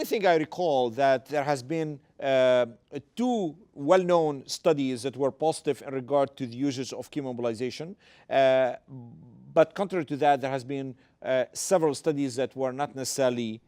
only thing I recall that there has been two well-known studies that were positive in regard to the uses of chemoembolization. But contrary to that, there has been several studies that were not necessarily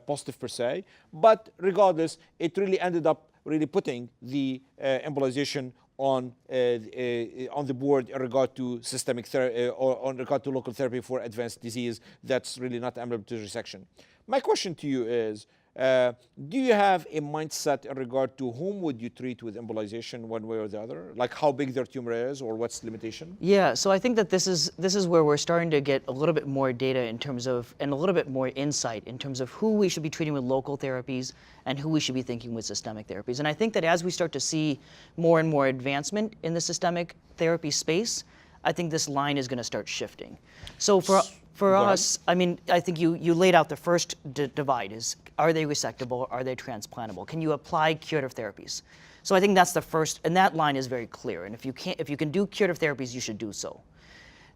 positive per se. But regardless, it really ended up really putting the embolization on the board in regard to systemic therapy or in regard to local therapy for advanced disease that's really not ambulatory resection. My question to you is, do you have a mindset in regard to whom would you treat with embolization one way or the other? Like how big their tumor is or what's the limitation? Yeah, so I think that this is where we're starting to get a little bit more data in terms of, and a little bit more insight in terms of who we should be treating with local therapies and who we should be thinking with systemic therapies. And I think that as we start to see more and more advancement in the systemic therapy space, I think this line is going to start shifting. So for us, I mean, I think you laid out the first divide is, are they resectable, are they transplantable? Can you apply curative therapies? So I think that's the first, and that line is very clear. And if you can do curative therapies, you should do so.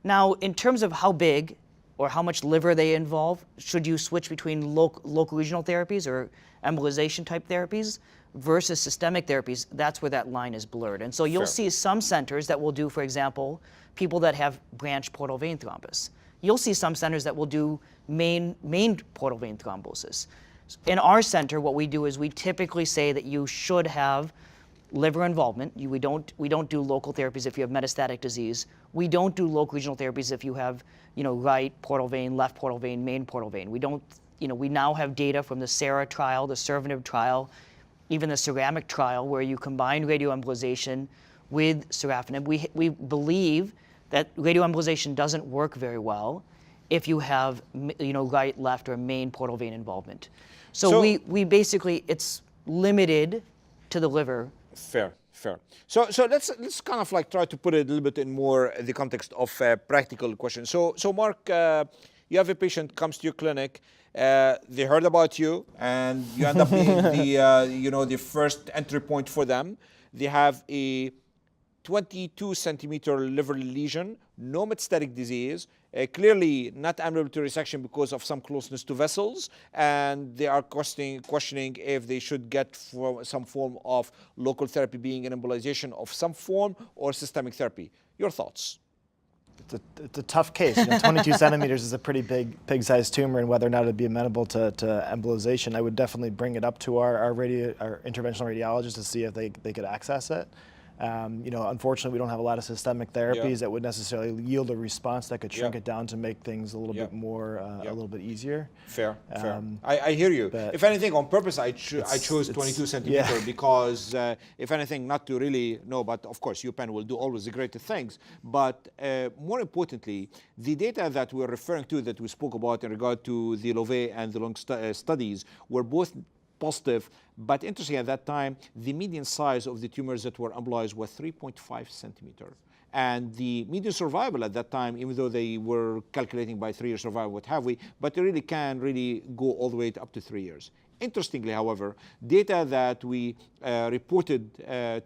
Now, in terms of how big or how much liver they involve, should you switch between local regional therapies or embolization type therapies versus systemic therapies? That's where that line is blurred. And so you'll see some centers that will do, for example, people that have branch portal vein thrombus. You'll see some centers that will do main portal vein thrombosis. In our center, what we do is we typically say that you should have liver involvement. We don't do local therapies if you have metastatic disease. We don't do local regional therapies if you have, right portal vein, left portal vein, main portal vein. We don't, we now have data from the SARA trial, the Cervinev trial, even the ceramic trial, where you combine radioembolization with sorafenib. We believe that radioembolization doesn't work very well if you have, right, left, or main portal vein involvement. So we basically, it's limited to the liver. Fair. So let's kind of like try to put it a little bit in more the context of practical questions. So Mark, you have a patient comes to your clinic, they heard about you, and you end up being the the first entry point for them. They have a 22 centimeter liver lesion, no metastatic disease, clearly not ambulatory resection because of some closeness to vessels, and they are questioning if they should get some form of local therapy, being an embolization of some form, or systemic therapy. Your thoughts? It's a tough case. 22 centimeters is a pretty big sized tumor, and whether or not it'd be amenable to embolization, I would definitely bring it up to our interventional radiologist to see if they could access it. Unfortunately, we don't have a lot of systemic therapies that would necessarily yield a response that could shrink it down to make things a little bit more, a little bit easier. Fair. I hear you. If anything, on purpose, I chose 22 centimeter because, if anything, not to really know, but of course, UPenn will do always the greatest things. But more importantly, the data that we're referring to, that we spoke about in regard to the LOVE and the long studies, were both positive, but interesting at that time, the median size of the tumors that were embolized was 3.5 centimeter. And the median survival at that time, even though they were calculating by 3-year survival, what have we, but they really can go all the way up to 3 years. Interestingly, however, data that we reported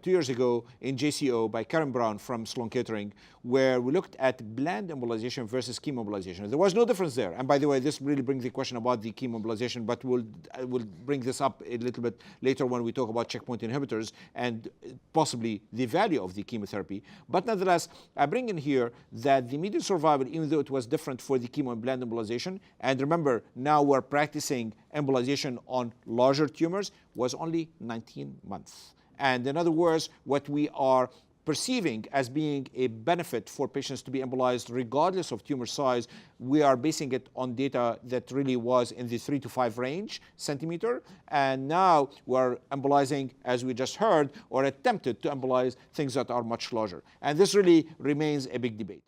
2 years ago in JCO by Karen Brown from Sloan Kettering, where we looked at bland embolization versus chemoembolization. There was no difference there. And by the way, this really brings the question about the chemoembolization, but we'll bring this up a little bit later when we talk about checkpoint inhibitors and possibly the value of the chemotherapy. But nonetheless, I bring in here that the median survival, even though it was different for the chemo and bland embolization, and remember, now we're practicing embolization on larger tumors, was only 19 months. And in other words, what we are perceiving as being a benefit for patients to be embolized regardless of tumor size, we are basing it on data that really was in the 3 to 5 range centimeter. And now we're embolizing, as we just heard, or attempted to embolize things that are much larger. And this really remains a big debate.